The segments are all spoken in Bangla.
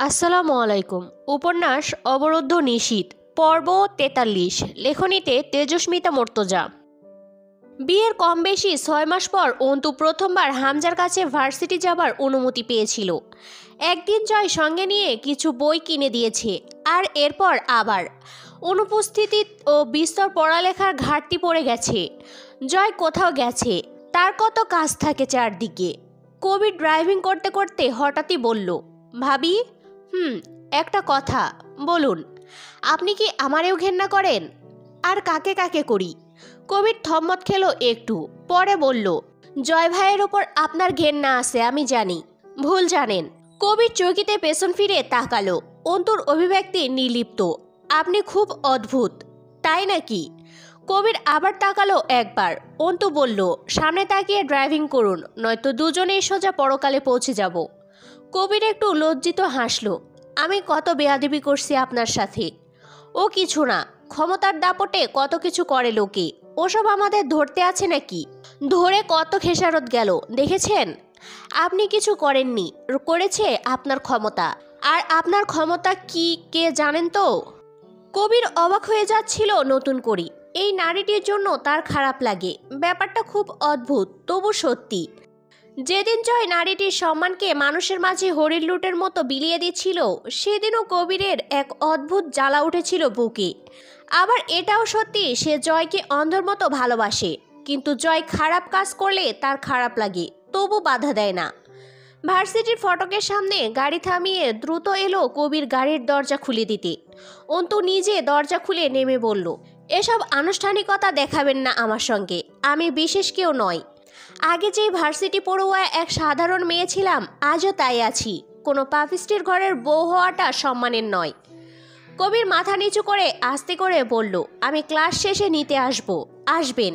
আসসালামু আলাইকুম। উপন্যাস অবরুদ্ধ নিশীথ পর্ব ৪৩। লেখনীতে তেজস্মিতা মর্তজা। বিয়ের কম বেশি ৬ মাস পর অন্তু প্রথমবার হামজার কাছে ভার্সিটি যাবার অনুমতি পেয়েছিল। একদিন জয় সঙ্গে নিয়ে কিছু বই কিনে দিয়েছে, আর এরপর আবার অনুপস্থিতি ও বিস্তর পড়ালেখার ঘাটতি পড়ে গেছে। জয় কোথাও গেছে, তার কত কাজ থাকে চারদিকে। কবির ড্রাইভিং করতে করতে হঠাৎই বলল, ভাবি, একটা কথা বলুন, আপনি কি আমারেও ঘেন্না করেন? আর কাকে কাকে করি? কবির থম্মত খেলো একটু, পরে বলল, জয় ভাইয়ের ওপর আপনার ঘেন্না আছে আমি জানি, ভুল জানেন। কবির চৌকিতে পেছন ফিরে তাকালো। অন্তুর অভিব্যক্তি নির্লিপ্ত। আপনি খুব অদ্ভুত, তাই নাকি? কবির আবার তাকালো একবার। অন্তু বলল, সামনে তাকিয়ে ড্রাইভিং করুন, নয়তো দুজনেই সোজা পরকালে পৌঁছে যাব। কবির একটু লজ্জিত হাসলো। আমি কত বেয়াদবি করছি আপনার সাথে? ও কিছু না, ক্ষমতার দাপটে কত কিছু করে লোকে, ওসব আমাদের ধরতে আছে নাকি? ধরে কত খেসারত গেল দেখেছেন? আপনি কিছু করেননি, করেছে আপনার ক্ষমতা। আর আপনার ক্ষমতা কি কে জানেন তো? কবির অবাক হয়ে যাচ্ছিল নতুন করে। এই নারীটির জন্য তার খারাপ লাগে। ব্যাপারটা খুব অদ্ভুত, তবু সত্যি। যেদিন জয় নারীটির সম্মানকে মানুষের মাঝে হরিণ লুটের মতো বিলিয়ে দিচ্ছিল, সেদিনও কবিরের এক অদ্ভুত জ্বালা উঠেছিল বুকে। আবার এটাও সত্যি, সে জয়কে অন্ধের মতো ভালোবাসে, কিন্তু জয় খারাপ কাজ করলে তার খারাপ লাগে, তবু বাধা দেয় না। ভার্সিটির ফটকের সামনে গাড়ি থামিয়ে দ্রুত এলো কবির গাড়ির দরজা খুলে দিতে। অন্তু নিজে দরজা খুলে নেমে বলল, এসব আনুষ্ঠানিকতা দেখাবেন না আমার সঙ্গে, আমি বিশেষ কেউ নয়। আগে যেই ভার্সিটি পড়ুয়া এক সাধারণ মেয়ে ছিলাম, আজও তাই আছি। কোনো পাপিস্টির ঘরের বউ হওয়াটা সম্মানের নয়। কবির মাথা নিচু করে আস্তে করে বলল, আমি ক্লাস শেষে নিতে আসবেন।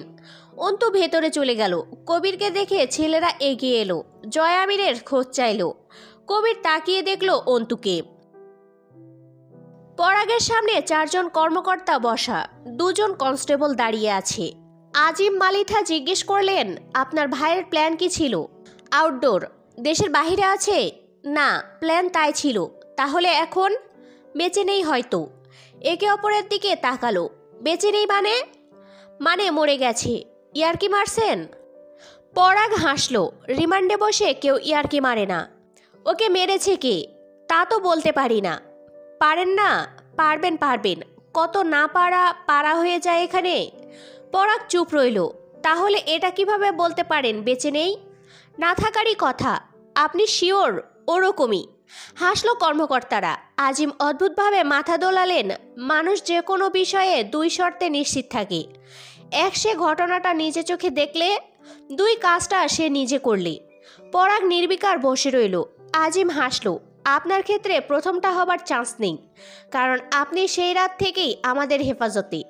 অন্তু ভেতরে চলে গেল। কবিরকে দেখে ছেলেরা এগিয়ে এলো, জয় আমিরের খোঁজ চাইল। কবির তাকিয়ে দেখল অন্তুকে। পরাগের সামনে 4 জন কর্মকর্তা বসা, 2 জন কনস্টেবল দাঁড়িয়ে আছে। আজিম মালিথা জিজ্ঞেস করলেন, আপনার ভাইয়ের প্ল্যান কি ছিল? আউটডোর। দেশের বাহিরে আছে? না, প্ল্যান তাই ছিল। তাহলে এখন? বেঁচে নেই হয়তো। একে অপরের দিকে তাকালো। বেঁচে নেই মানে মরে গেছে। ইয়ার্কি মারছেন? পরাগ হাসলো। রিমান্ডে বসে কেউ ইয়ার্কি মারে না। ওকে মেরেছে কে তা তো বলতে পারি না। পারেন না? পারবেন। কত না পারা হয়ে যায় এখানে। পরাগ চুপ রইল। তাহলে এটা কিভাবে বলতে পারেন বেঁচে নেই? না থাকারই কথা। আপনি শিওর? ওরকমই। হাসলো কর্মকর্তারা। আজিম অদ্ভুতভাবে মাথা দোলালেন। মানুষ যে কোনো বিষয়ে 2 শর্তে নিশ্চিত থাকে। এক, সে ঘটনাটা নিজে চোখে দেখলে, 2 কাজটা সে নিজে করলে। পরাগ নির্বিকার বসে রইল। আজিম হাসলো। আপনার ক্ষেত্রে প্রথমটা হবার চান্স নেই, কারণ আপনি সেই রাত থেকেই আমাদের হেফাজতে।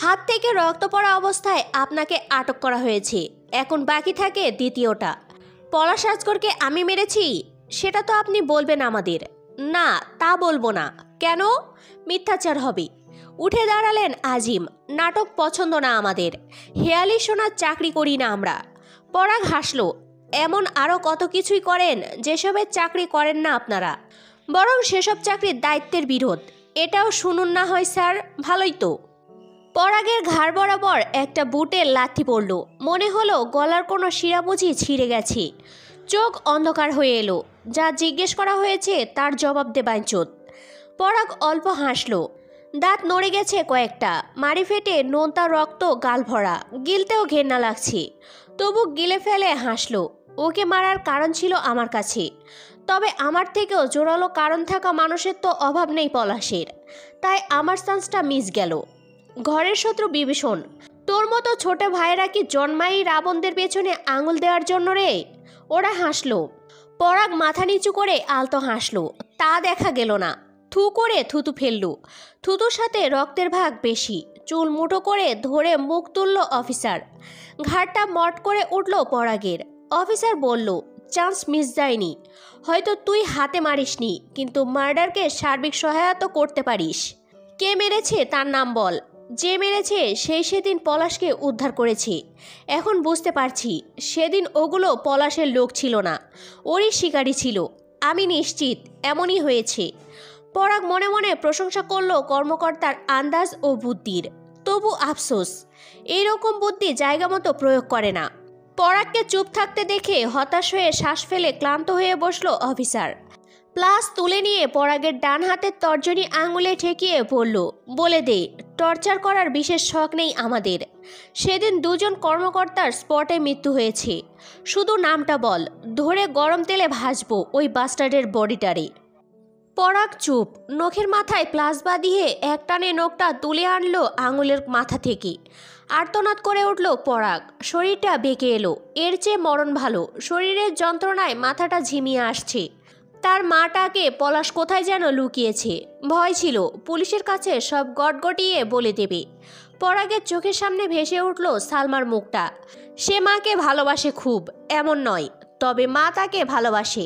হাত থেকে রক্ত পড়া অবস্থায় আপনাকে আটক করা হয়েছে। এখন বাকি থাকে দ্বিতীয়টা। পলাশ রাজগরকে আমি মেরেছি, সেটা তো আপনি বলবেন আমাদের। না, তা বলবো না। কেন? মিথ্যাচার হবে। উঠে দাঁড়ালেন আজিম। নাটক পছন্দ না আমাদের। হেয়ালি সোনার চাকরি করি না আমরা। পরাগ হাসলো। এমন আরও কত কিছুই করেন যেসবের চাকরি করেন না আপনারা, বরং সেসব চাকরির দায়িত্বের বিরোধ। এটাও শুনুন না হয় স্যার, ভালোই তো। পরাগের ঘাড় বরাবর একটা বুটের লাথি পড়ল। মনে হলো গলার কোনো শিরা বুঝি ছিঁড়ে গেছে। চোখ অন্ধকার হয়ে এলো। যা জিজ্ঞেস করা হয়েছে তার জবাব দে বাইঞ্চোদ। পরাগ অল্প হাসলো। দাঁত নড়ে গেছে কয়েকটা, মাড়ি ফেটে নোনতা রক্ত গাল ভরা, গিলতেও ঘেন্না লাগছে। তবু গিলে ফেলে হাসলো। ওকে মারার কারণ ছিল আমার কাছে, তবে আমার থেকেও জোরালো কারণ থাকা মানুষের তো অভাব নেই পলাশের। তাই আমার চান্সটা মিস গেল। ঘরের শত্রু বিভীষণ। তোর মতো ছোট ভাইয়েরা কি জন্মাই রাবণদের পেছনে আঙুল দেওয়ার জন্য রে? ওরা হাসলো। পরাগ মাথা নিচু করে আলতো হাসলো। তা দেখা গেল না। থু করে থুতু ফেললু। থুতুর সাথে রক্তের ভাগ বেশি। চুল মুঠো করে ধরে মুখ তুলল অফিসার। ঘাড়টা মট করে উঠল পরাগের। অফিসার বলল, চান্স মিস যায়নি। হয়তো তুই হাতে মারিসনি, কিন্তু মার্ডারকে সার্বিক সহায়তা করতে পারিস। কে মেরেছে তার নাম বল। যে মেরেছে সেই সেদিন পলাশকে উদ্ধার করেছে। এখন বুঝতে পারছি, সেদিন ওগুলো পলাশের লোক ছিল না, ওরই শিকারী ছিল। আমি নিশ্চিত এমনই হয়েছে। পরাগ মনে মনে প্রশংসা করলো কর্মকর্তার আন্দাজ ও বুদ্ধির। তবু আফসোস, এইরকম বুদ্ধি জায়গা মতো প্রয়োগ করে না। পরাগকে চুপ থাকতে দেখে হতাশ হয়ে শ্বাস ফেলে ক্লান্ত হয়ে বসলো অফিসার। প্লাস তুলে নিয়ে পরাগের ডান হাতের তর্জনী আঙুলে ঠেকিয়ে বলল, বলে দে, টর্চার করার বিশেষ শখ নেই আমাদের। সেদিন দুজন কর্মকর্তার স্পটে মৃত্যু হয়েছে। শুধু নামটা বল, ধরে গরম তেলে ভাজবো ওই বাস্টার্ডের বডিটারে। পরাগ চুপ, নখের মাথায় প্লাস বাঁধিয়ে একটানে নখটা তুলে আনলো আঙুলের মাথা থেকে। আর্তনাদ করে উঠল পরাগ, শরীরটা বেঁকে এলো। এর চেয়ে মরণ ভালো। শরীরের যন্ত্রণায় মাথাটা ঝিমিয়ে আসছে। তার মাটাকে পলাশ কোথায় যেন লুকিয়েছে। ভয় ছিল পুলিশের কাছে সব গটগটিয়ে বলে দেবে। পরাগের চোখের সামনে ভেসে উঠল সালমার মুখটা। সে মাকে ভালোবাসে খুব, এমন নয়, তবে মা তাকে ভালোবাসে।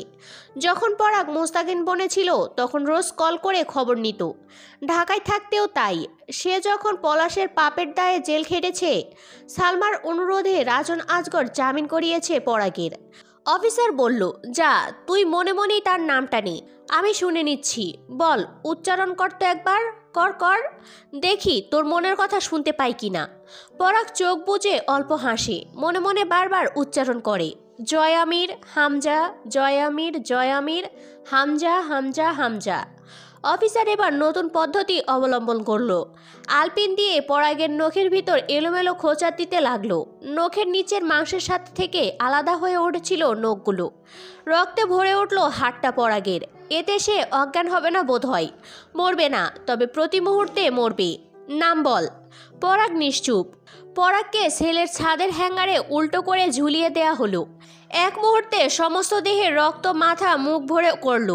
যখন পরাগ মোস্তাকিন বনে ছিল তখন রোজ কল করে খবর নিত। ঢাকায় থাকতেও তাই। সে যখন পলাশের পাপের দায়ে জেল খেটেছে, সালমার অনুরোধে রাজন আজগর জামিন করিয়েছে পরাগের। অফিসার বলল, যা, তুই মনে মনেই তার নামটা নে, আমি শুনে নিচ্ছি। বল, উচ্চারণ কর তো একবার, কর কর, দেখি তোর মনের কথা শুনতে পাই কিনা। পরাগ চোখ বুজে অল্প হাসে, মনে মনে বারবার উচ্চারণ করে, জয় আমির হামজা, জয় আমির, জয় আমির, হামজা হামজা হামজা। অফিসার এবার নতুন পদ্ধতি অবলম্বন করলো। আলপিন দিয়ে পরাগের নখের ভিতর এলোমেলো খোঁচা দিতে লাগলো। নখের নিচের মাংসের সাথে থেকে আলাদা হয়ে উঠেছিল নখগুলো। রক্তে ভরে উঠল হাতটা পরাগের। এতে সে অজ্ঞান হবে না বোধ হয়। মরবে না, তবে প্রতি মুহূর্তে মরবে। নাম বল। পরাগ নিশ্চুপ। পরাগকে সেলের ছাদের হ্যাঙ্গারে উল্টো করে ঝুলিয়ে দেয়া হলো। এক মুহূর্তে সমস্ত দেহের রক্ত মাথা মুখ ভরে করল।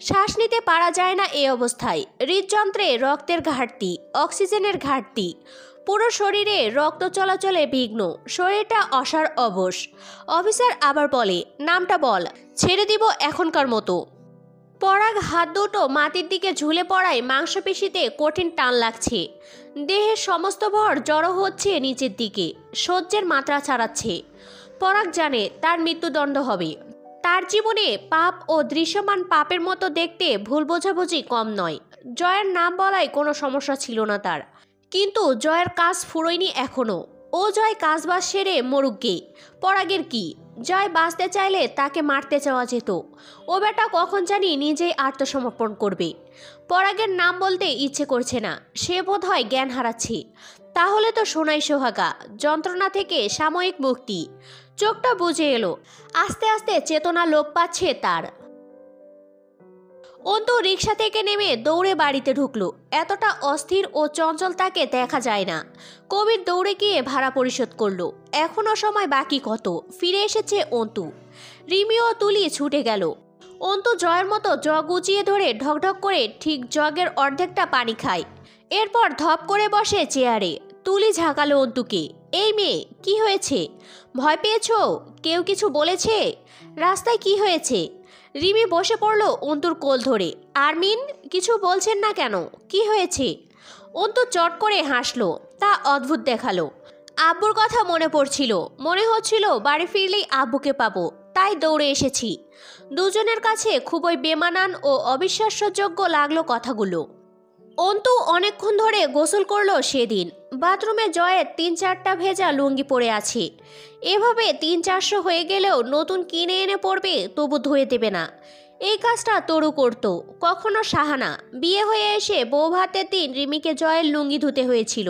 শ্বাস নিতে পারা যায় না এই অবস্থায়। হৃদযন্ত্রে রক্তের ঘাটতি, অক্সিজেনের ঘাটতি। পুরো শরীরে রক্ত চলাচলে বিঘ্ন, শরীরটা অসাড় অবশ। অফিসার আবার বলে, নামটা বল, ছেড়ে দিব এখনকার মতো। পরাগ হাত দুটো মাটির দিকে ঝুলে পড়ায় মাংসপেশিতে কঠিন টান লাগছে। দেহের সমস্ত ভর জড়ো হচ্ছে নিচের দিকে, সহ্যের মাত্রা ছাড়াচ্ছে। পরাগ জানে তার মৃত্যুদণ্ড হবে। তার জীবনে পাপ ও দৃশ্যমান পাপের মতো দেখতে ভুল বোঝাবুঝি কম নয়। জয়ের নাম বলায় কোনো সমস্যা ছিল না তার, কিন্তু জয়ের কাজ ফুরোয়নি এখনো। ও জয় কাজবাজ সেরে মরুকগে, পরাগের কি? জয় বাঁচতে চাইলে তাকে মারতে চাওয়া যেত। ও বেটা কখন জানি নিজেই আত্মসমর্পণ করবে। পরাগের নাম বলতে ইচ্ছে করছে না, সে বোধ হয় জ্ঞান হারাচ্ছে। তাহলে তো সোনাই সোহাগা, যন্ত্রণা থেকে সাময়িক মুক্তি। চোখটা বুজে এলো, আস্তে আস্তে চেতনা লোপ পাচ্ছে তার। অন্তু রিক্সা থেকে নেমে দৌড়ে বাড়িতে ঢুকলো। এতটা অস্থির ও চঞ্চল তাকে দেখা যায় না। কবির দৌড়ে গিয়ে ভাড়া পরিশোধ করলো। এখনো সময় বাকি কত, ফিরে এসেছে অন্তু। রিমি ও তুলি ছুটে গেল। অন্তু জয়ের মতো জগ উঁচিয়ে ধরে ঢকঢক করে ঠিক জগের অর্ধেকটা পানি খায়। এরপর ধপ করে বসে চেয়ারে। তুলি ঝাঁকালো অন্তুকে, এই মেয়ে, কি হয়েছে? ভয় পেয়েছো? কেউ কিছু বলেছে? রাস্তায় কি হয়েছে? রিমি বসে পড়ল অন্তুর কোল ধরে। আরমিন, কিছু বলছেন না কেন? কি হয়েছে? অন্তু চট করে হাসলো, তা অদ্ভুত দেখালো। আব্বুর কথা মনে পড়ছিল, মনে হচ্ছিল বাড়ি ফিরলেই আব্বুকে পাবো, তাই দৌড়ে এসেছি। দুজনের কাছে খুবই বেমানান ও অবিশ্বাস্যযোগ্য লাগলো কথাগুলো। অন্তু অনেকক্ষণ ধরে গোসল করলো সেদিন। বাথরুমে জয়ের ৩-৪টা ভেজা লুঙ্গি পরে আছে। এভাবে ৩-৪০০ হয়ে গেলেও নতুন কিনে এনে পড়বে, তবু ধুয়ে দেবে না। এই কাজটা তরু করত, কখনো সাহানা। বিয়ে হয়ে এসে বউ ভাতের দিন রিমিকে জয়ের লুঙ্গি ধুতে হয়েছিল।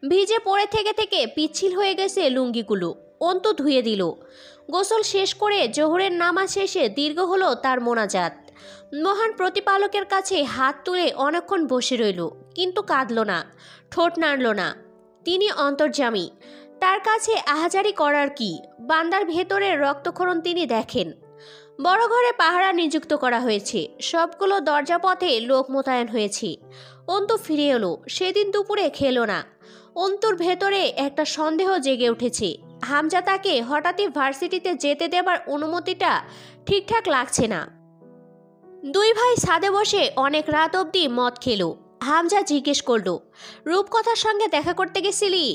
ভিজে পড়ে থেকে থেকে পিচ্ছিল হয়ে গেছে লুঙ্গিগুলো। অন্তু ধুয়ে দিল। গোসল শেষ করে জোহরের নামাজ শেষে দীর্ঘ হলো তার মোনাজাত। মহান প্রতিপালকের কাছে হাত তুলে অনেকক্ষণ বসে রইল, কিন্তু কাঁদল না, ঠোঁট নাড়ল না। তিনি অন্তর্যামী, তার কাছে আহাজারি করার কি? বান্দার ভেতরের রক্তক্ষরণ তিনি দেখেন। বড় ঘরে পাহারা নিযুক্ত করা হয়েছে, সবগুলো দরজাপথে লোক মোতায়েন হয়েছে। অন্তু ফিরে এলো, সেদিন দুপুরে খেলো না। অন্তুর ভেতরে একটা সন্দেহ জেগে উঠেছে। হামজা তাকে হঠাৎই ভার্সিটিতে যেতে দেবার অনুমতিটা ঠিকঠাক লাগছে না। দুই ভাই ছাদে বসে অনেক রাত অবধি মদ খেলো। হামজা জিজ্ঞেস করলো, রূপকথার সঙ্গে দেখা করতে গেছিলি?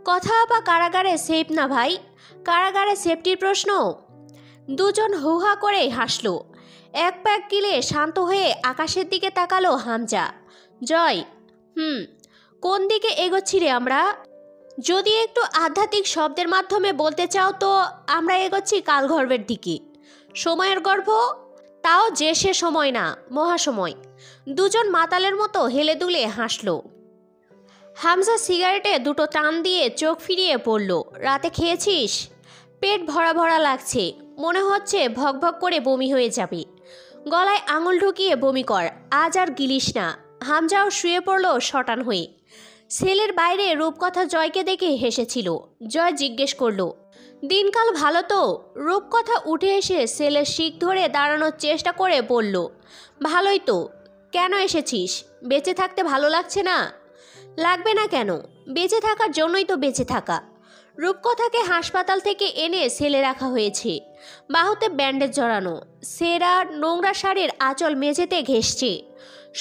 কথা বা কারাগারে সেফ না ভাই? কারাগারে সেফটির প্রশ্ন? দুজন হুহা করে হাসলো। এক প্যাক গিলে শান্ত হয়ে আকাশের দিকে তাকালো হামজা। জয়, কোন দিকে এগোচ্ছি রে আমরা? যদি একটু আধ্যাত্মিক শব্দের মাধ্যমে বলতে চাও তো আমরা এগোচ্ছি কালগর্ভের দিকে। সময়ের গর্ভ, তাও যে সে সময় না, মহাসময়। দুজন মাতালের মতো হেলে দুলে হাসল। হামজা সিগারেটে দুটো টান দিয়ে চোখ ফিরিয়ে পড়ল। রাতে খেয়েছিস? পেট ভরা ভরা লাগছে, মনে হচ্ছে ভকভক করে বমি হয়ে যাবে। গলায় আঙুল ঢুকিয়ে বমি কর, আজ আর গিলিস না। হামজাও শুয়ে পড়ল শটান হয়ে। সেলের বাইরে রূপকথা জয়কে দেখে হেসেছিল। জয় জিজ্ঞেস করল, দিনকাল ভালো তো? রূপকথা উঠে এসে সেলের শিক ধরে দাঁড়ানোর চেষ্টা করে বলল, ভালোই তো। কেন এসেছিস? বেঁচে থাকতে ভালো লাগছে না? লাগবে না কেন, বেঁচে থাকার জন্যই তো বেঁচে থাকা। রূপকথাকে হাসপাতাল থেকে এনে সেলে রাখা হয়েছে, বাহুতে ব্যান্ডেজ জড়ানো। সেরা নোংরা শাড়ির আঁচল মেঝেতে ঘেঁষছে।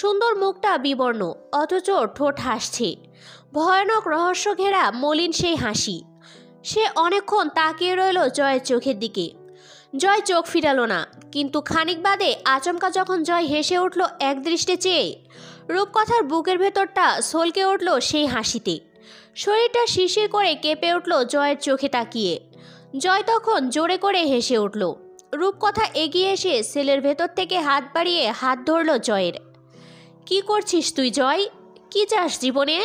সুন্দর মুখটা বিবর্ণ, অথচ ঠোঁট হাসছে। ভয়ানক রহস্য ঘেরা মলিন সেই হাসি। সে অনেকক্ষণ তাকিয়ে রইল জয়ের চোখের দিকে। জয় চোখ ফিরালো না, কিন্তু খানিক বাদে আচমকা যখন জয় হেসে উঠল এক দৃষ্টে চেয়ে, রূপকথার বুকের ভেতরটা সলকে উঠল সেই হাসিতে। শরীরটা শিরশির করে কেঁপে উঠল জয়ের চোখে তাকিয়ে। জয় তখন জোরে করে হেসে উঠল। রূপকথা এগিয়ে এসে সেলের ভেতর থেকে হাত বাড়িয়ে হাত ধরল জয়ের। কি করছিস তুই জয়? কি চাস জীবনে?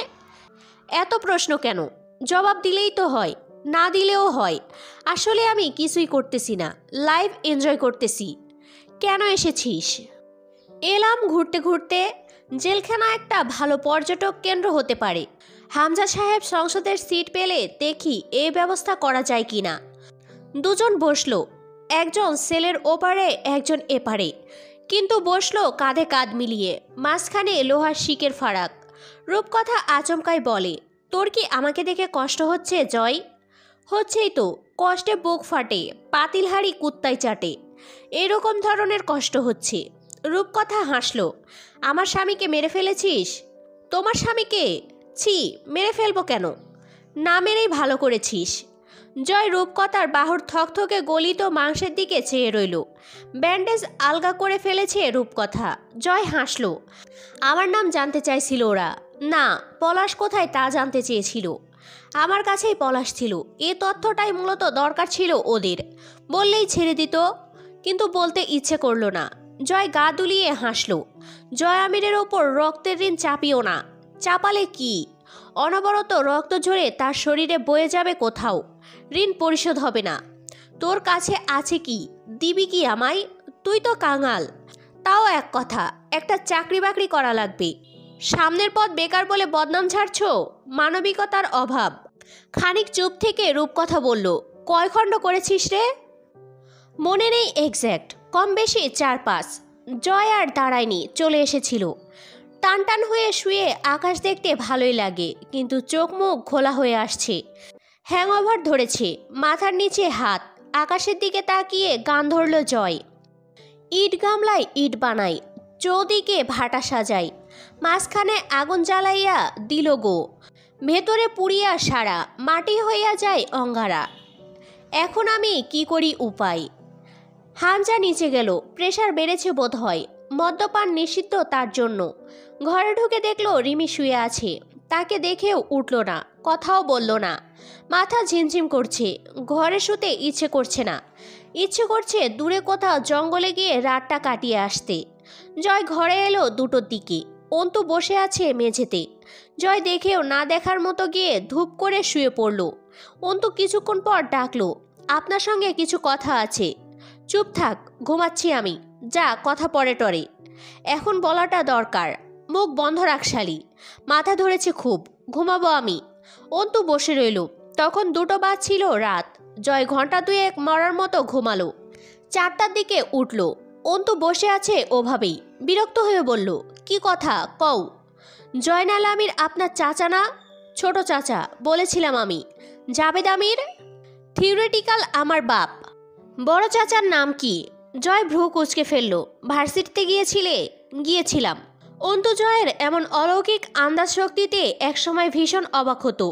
এত প্রশ্ন কেন? জবাব দিলেই তো হয়, না দিলেও হয়। আসলে আমি কিছুই করতেছি না, লাইফ এনজয় করতেছি। কেন এসেছিস? এলাম ঘুরতে ঘুরতে। জেলখানা একটা ভালো পর্যটক কেন্দ্র হতে পারে। হামজা সাহেব সংসদের সিট পেলে দেখি এই ব্যবস্থা করা যায় কি না। দুজন বসলো, একজন সেলের ওপারে একজন এপারে, কিন্তু বসলো কাঁধে কাঁধ মিলিয়ে, মাঝখানে লোহার শিকের ফারাক। রূপকথা আচমকাই বলে, তোর কি আমাকে দেখে কষ্ট হচ্ছে জয়? হচ্ছেই তো, কষ্টে বুক ফাটে, পাতিল হাড়ি কুত্তায় চাটে, এরকম ধরনের কষ্ট হচ্ছে। রূপকথা হাসলো, আমার স্বামীকে মেরে ফেলেছিস? তোমার স্বামীকে? ছি, মেরে ফেলবো কেন? না মেরেই ভালো করেছিস। জয় রূপকথার বাহুর থকথকে গলিত মাংসের দিকে চেয়ে রইল। ব্যান্ডেজ আলগা করে ফেলেছে রূপকথা। জয় হাসল। আমার নাম জানতে চাইছিল ওরা? না, পলাশ কোথায় তা জানতে চেয়েছিল। আমার কাছেই পলাশ ছিল, এ তথ্যটাই মূলত দরকার ছিল ওদের। বললেই ছেড়ে দিত, কিন্তু বলতে ইচ্ছে করল না। জয় গা দুলিয়ে হাসল। জয় আমিরের ওপর রক্তের ঋণ চাপিও না। চাপালে কি? অনবরত রক্ত ঝরে তার শরীরে বয়ে যাবে কোথাও, ঋণ পরিশোধ হবে না। তোর কাছে আছে কি? দিবি কি আমায়? তুই তো কাঙাল। তাও এক কথা, একটা চাকরি বাকরি করা লাগবে। সামনের পথ বেকার বলে বদনাম ঝাড়ছ? মানবিকতার অভাব। খানিক চুপ থেকে রূপকথা বলল, কয় খণ্ড করেছিস রে? মনে নেই এক্স্যাক্ট, কম বেশি 4-5। জয় আর দাঁড়ায়নি, চলে এসেছিল। টান টান হয়ে শুয়ে আকাশ দেখতে ভালোই লাগে, কিন্তু চোখ মুখ ঘোলা হয়ে আসছে। হ্যাংওভার ধরেছে, মাথার নিচে হাত। আকাশের দিকে তাকিয়ে গান ধরল জয়। ইট গামলায় ইট বানাই, চৌদিকে ভাটা সাজাই, মাঝখানে আগুন জ্বালাইয়া দিল গো, ভেতরে পুড়িয়া সারা, মাটি হইয়া যায় অঙ্গারা। এখন আমি কি করি উপায়? হামজা নিচে গেল, প্রেশার বেড়েছে বোধ হয়। মদ্যপান নিষিদ্ধ তার জন্য। ঘরে ঢুকে দেখল রিমি শুয়ে আছে। তাকে দেখেও উঠল না, কথাও বলল না। মাথা ঝিমঝিম করছে, ঘরে শুতে ইচ্ছে করছে না। ইচ্ছে করছে দূরে কোথাও জঙ্গলে গিয়ে রাতটা কাটিয়ে আসতে। জয় ঘরে এলো 2টোর দিকে। অন্তু বসে আছে মেঝেতে। জয় দেখেও না দেখার মতো গিয়ে ধূপ করে শুয়ে পড়ল। অন্তু কিছুক্ষণ পর ডাকলো, আপনার সঙ্গে কিছু কথা আছে। চুপ থাক, ঘুমাচ্ছি আমি। যা, কথা পরে টরে, এখন বলাটা দরকার। মুখ বন্ধ রাখ শালি, মাথা ধরেছে খুব, ঘুমাবো আমি। অন্তু বসে রইল। তখন 2টো বাজছিল রাত। জয় ঘন্টা 2-1 মরার মতো ঘুমালো। 4টার দিকে উঠল। অন্তু বসে আছে ওভাবেই। বিরক্ত হয়ে বলল, কি কথা কও? জয়নাল আমির আপনার চাচা না? ছোট চাচা বলেছিলাম আমি। জাবেদ আমির থিওরিটিক্যাল আমার বাপ। বড় চাচার নাম কি? জয় ভ্রু কুঁচকে ফেলল। ভার্সিটিতে গিয়েছিলে? গিয়েছিলাম। অন্তু জয়ের এমন অলৌকিক আন্দাজ শক্তিতে একসময় ভীষণ অবাক হতো।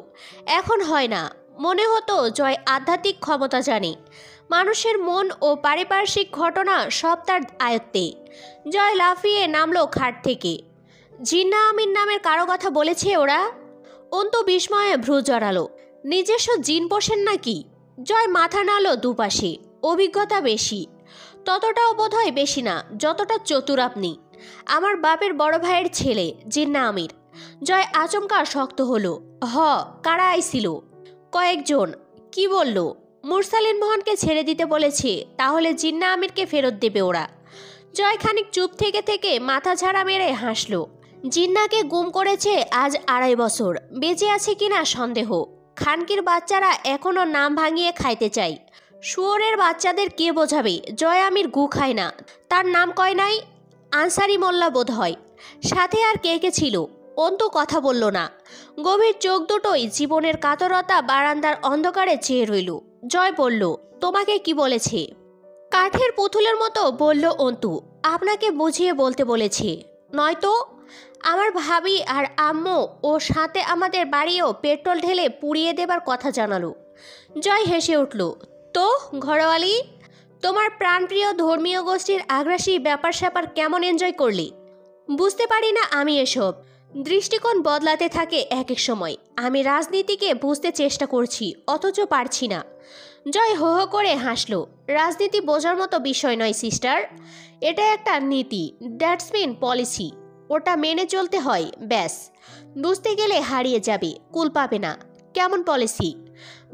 এখন হয় না। মনে হতো জয় আধ্যাত্মিক ক্ষমতা জানে। মানুষের মন ও পারিপার্শ্বিক ঘটনা সব তার আয়ত্তে। জয় লাফিয়ে নামলো খাট থেকে। জিন্না আমিন নামের কারো কথা বলেছে ওরা? অন্তু বিস্ময়ে ভ্রু জড়ালো। নিজস্ব জিন পোষেন নাকি? জয় মাথা নাড়ল দুপাশে। অভিজ্ঞতা বেশি। ততটাও বোধহয় বেশি না যতটা চতুর আপনি। আমার বাপের বড় ভাইয়ের ছেলে জিন্না আমির। জয় আচমকা শক্ত হলো। কারা আইছিল? কয়েকজন। কি বলল? মুরসালিন মোহনকে ছেড়ে দিতে বলেছে, তাহলে জিন্না আমিরকে ফেরত দেবে ওরা। জয় খানিক চুপ থেকে থেকে মাথা ঝাড়া মেরে হাসল। জিন্নাকে গুম করেছে আজ 2.5 বছর। বেঁচে আছে কিনা সন্দেহ। খানকির বাচ্চারা এখনো নাম ভাঙিয়ে খাইতে চাই। শুয়োরের বাচ্চাদের কে বোঝাবে জয় আমির গু খায় না? তার নাম কয় নাই? আনসারি মোল্লা বোধ হয়। সাথে আর কে কে ছিল? অন্তু কথা বলল না। গভীর চোখ দুটোই জীবনের কাতরতা বারান্দার অন্ধকারে চেয়ে রইল। জয় বলল, তোমাকে কি বলেছে? কাঠের পুতুলের মতো বলল অন্তু, আপনাকে বুঝিয়ে বলতে বলেছে। নয়তো আমার ভাবি আর আম্মু ও সাথে আমাদের বাড়িও পেট্রোল ঢেলে পুড়িয়ে দেবার কথা জানালো। জয় হেসে উঠল। তো ঘরওয়ালি, তোমার প্রাণপ্রিয় ধর্মীয় গোষ্ঠীর আগ্রাসী ব্যাপার স্যাপার কেমন এনজয় করলি? বুঝতে পারি না আমি এসব। দৃষ্টিকোণ বদলাতে থাকে এক এক সময়। আমি রাজনীতিকে বুঝতে চেষ্টা করছি, অথচ পারছি না। জয় হো হো করে হাসল। রাজনীতি বোঝার মতো বিষয় নয় সিস্টার। এটা একটা নীতি, দ্যাটস মিন পলিসি। ওটা মেনে চলতে হয়, ব্যাস। বুঝতে গেলে হারিয়ে যাবে, কুল পাবে না। কেমন পলিসি?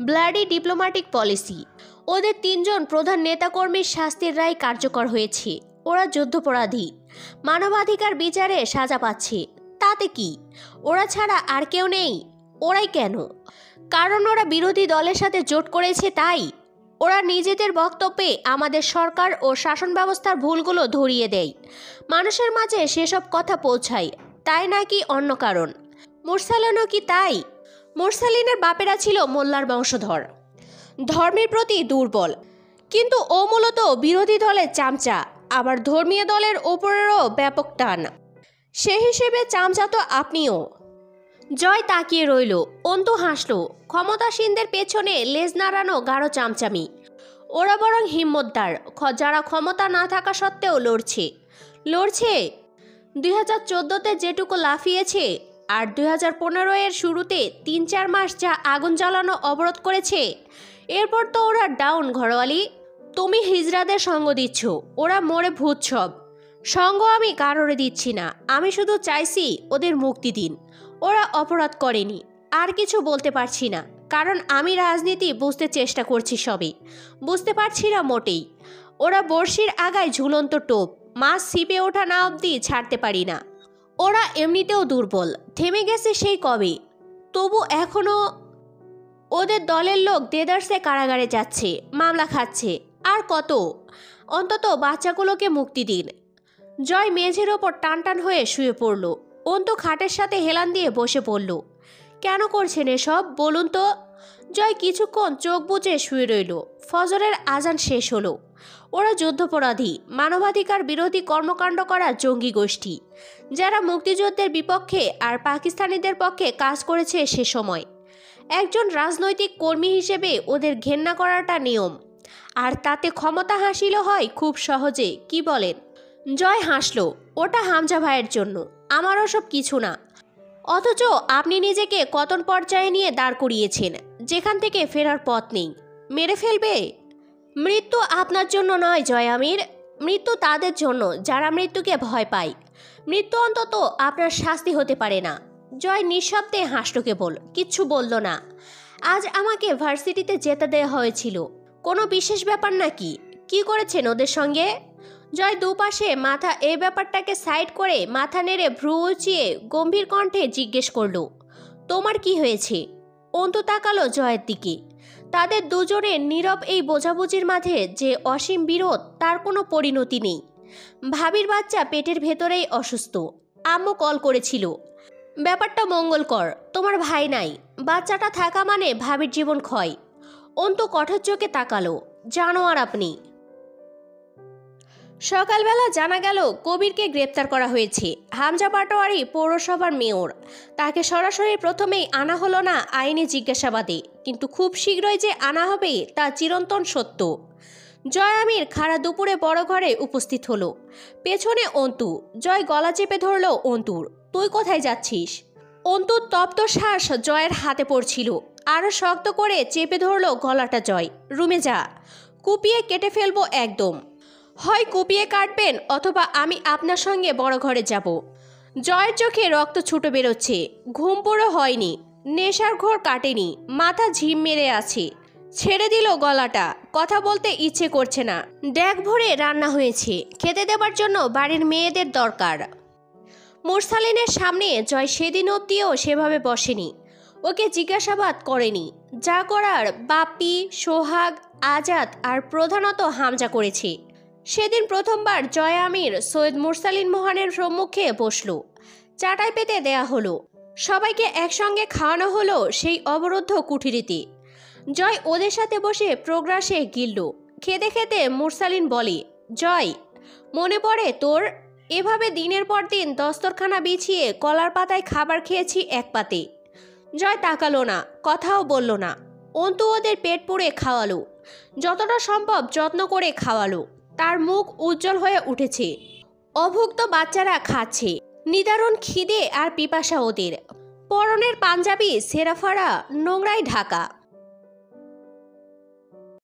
Bloody diplomatic policy. ওদের 3 জন প্রধান নেতাকর্মীর শাস্তির রায় কার্যকর হয়েছে। ওরা যুদ্ধাপরাধী, মানবাধিকার বিচারে সাজা পাচ্ছে। তাতে কি? ওরা ছাড়া আর কেউ নেই? ওরাই কেন? কারণ ওরা বিরোধী দলের সাথে জোট করেছে তাই। ওরা নিজেদের বক্তব্যে আমাদের সরকার ও শাসন ব্যবস্থার ভুলগুলো ধরিয়ে দেয়, মানুষের মাঝে সেসব কথা পৌঁছায়। তাই নাকি অন্য কারণ? মুরসালিনও কি তাই? মুরসালিনের বাপেরা ছিল মোল্লার বংশধর, ধর্মের প্রতি দুর্বল। কিন্তু ও মূলত বিরোধী দলের চামচা। আবার ধর্মীয় দলের ওপরেরও ব্যাপক টান। সে হিসেবে চামচা তো আপনিও। জয় তাকিয়ে রইল। অন্তু হাসল। ক্ষমতাসীনদের পেছনে লেজ নাড়ানো গাঢ় চামচামি। ওরা বরং হিম্মতদার, যারা ক্ষমতা না থাকা সত্ত্বেও লড়ছে। 2014-তে যেটুকু লাফিয়েছে, আর 2015-এর শুরুতে 3-4 মাস যা আগুন জ্বালানো অবরোধ করেছে, এরপর তো ওরা ডাউন। ঘরওয়ালি, তুমি হিজড়াদের সঙ্গ দিচ্ছ, ওরা মরে ভূত সব। সঙ্গ আমি কারোরে দিচ্ছি না। আমি শুধু চাইছি ওদের মুক্তি দিন। ওরা অপরাধ করেনি। আর কিছু বলতে পারছি না, কারণ আমি রাজনীতি বুঝতে চেষ্টা করছি, সবই বুঝতে পারছি না মোটেই। ওরা বড়শির আগায় ঝুলন্ত টোপ, মাছ ছিপে ওঠা না অবধি ছাড়তে পারি না। ওরা এমনিতেও দুর্বল, থেমে গেছে সেই কবে। তবু এখনো ওদের দলের লোক দেদারসে কারাগারে যাচ্ছে, মামলা খাচ্ছে। আর কত? অন্তত বাচ্চাগুলোকে মুক্তি দিন। জয় মেঝের ওপর টান টান হয়ে শুয়ে পড়ল। অন্তু খাটের সাথে হেলান দিয়ে বসে পড়ল। কেন করছেন এসব বলুন তো? জয় কিছুক্ষণ চোখ বুজে শুয়ে রইল। ফজরের আজান শেষ হলো। ওরা যুদ্ধাপরাধী, মানবাধিকার বিরোধী কর্মকাণ্ড করা জঙ্গি গোষ্ঠী, যারা মুক্তিযুদ্ধের বিপক্ষে আর পাকিস্তানিদের পক্ষে কাজ করেছে সে সময়। একজন রাজনৈতিক কর্মী হিসেবে ওদের ঘেন্না করাটা নিয়ম, আর তাতে ক্ষমতা হাসিল হয় খুব সহজে, কি বলেন? জয় হাসল। ওটা হামজা ভাইয়ের জন্য, আমার ওসব কিছু না। অথচ আপনি নিজেকে কতন পর্যায়ে নিয়ে দাঁড় করিয়েছেন, যেখান থেকে ফেরার পথ নেই। মেরে ফেলবে? মৃত্যু আপনার জন্য নয় জয় আমির, মৃত্যু তাদের জন্য যারা মৃত্যুকে ভয় পায়। মৃত্যু অন্তত আপনার শাস্তি হতে পারে না। জয় নিঃশব্দে হাসল কেবল, কিচ্ছু বলল না। আজ আমাকে ভার্সিটিতে যেতে দেওয়া হয়েছিল, কোনো বিশেষ ব্যাপার নাকি? কি করেছেন ওদের সঙ্গে? জয় দুপাশে মাথা এই ব্যাপারটাকে সাইড করে মাথা নেড়ে ভ্রু উঁচিয়ে গম্ভীর কণ্ঠে জিজ্ঞেস করল, তোমার কি হয়েছে? অন্তু তাকালো জয়ের দিকে। তাদের দুজনের নীরব এই বোঝাবুঝির মাঝে যে অসীম বিরোধ, তার কোনো পরিণতি নেই। ভাবির বাচ্চা পেটের ভেতরেই অসুস্থ। আম্মু কল করেছিল। ব্যাপারটা মঙ্গলকর, তোমার ভাই নাই, বাচ্চাটা থাকা মানে ভাবির জীবন ক্ষয়। অন্তু কঠোর চোখে তাকালো। জানোয়ার আপনি। সকালবেলা জানা গেল কবিরকে গ্রেপ্তার করা হয়েছে। হামজা পাটোয়ারি পৌরসভার মেয়র। তাকে সরাসরি প্রথমেই আনা হলো না আইনি জিজ্ঞাসাবাদে, কিন্তু খুব শীঘ্রই যে আনা হবে তা চিরন্তন সত্য। জয় আমির খাড়া দুপুরে বড় ঘরে উপস্থিত হলো। পেছনে অন্তু। জয় গলা চেপে ধরল অন্তুর। তুই কোথায় যাচ্ছিস? অন্তুর তপ্ত শ্বাস জয়ের হাতে পড়ছিল। আরও শক্ত করে চেপে ধরল গলাটা জয়। রুমে যা, কুপিয়ে কেটে ফেলবো একদম। হয় কুপিয়ে কাটবেন অথবা আমি আপনার সঙ্গে বড় ঘরে যাব। জয়ের চোখে রক্ত ছুটো বেরোচ্ছে। ঘুম পুরো হয়নি, নেশার ঘোর কাটেনি, মাথা ঝিম মেরে আছে। ছেড়ে দিল গলাটা। কথা বলতে ইচ্ছে করছে না। ড্যাগ ভরে রান্না হয়েছে, খেতে দেবার জন্য বাড়ির মেয়েদের দরকার। মুরসালিনের সামনে জয় সেদিন অব্দিও সেভাবে বসেনি। ওকে জিজ্ঞাসাবাদ করেনি। যা করার বাপ্পি, সোহাগ, আজাদ আর প্রধানত হামজা করেছে। সেদিন প্রথমবার জয় আমির সৈয়দ মুরসালিন মোহনের সম্মুখে বসল। চাটাই পেতে দেয়া হলো। সবাইকে একসঙ্গে খাওয়ানো হলো সেই অবরুদ্ধ কুঠিরিতে। জয় ওদের সাথে বসে প্রগ্রাসে গিলল। খেতে খেতে মুরসালিন বলে, জয়, মনে পড়ে তোর? এভাবে দিনের পর দিন দস্তরখানা বিছিয়ে কলার পাতায় খাবার খেয়েছি এক পাতে। জয় তাকালো না, কথাও বলল না। অন্তু ওদের পেট পুড়ে খাওয়ালো, যতটা সম্ভব যত্ন করে খাওয়ালো। তার মুখ উজ্জ্বল হয়ে উঠেছে। অভুক্ত বাচ্চারা খাচ্ছে। নিদারুণ খিদে আর পিপাসা ওদের। পরনের পাঞ্জাবি সেরাফারা নোংরায় ঢাকা।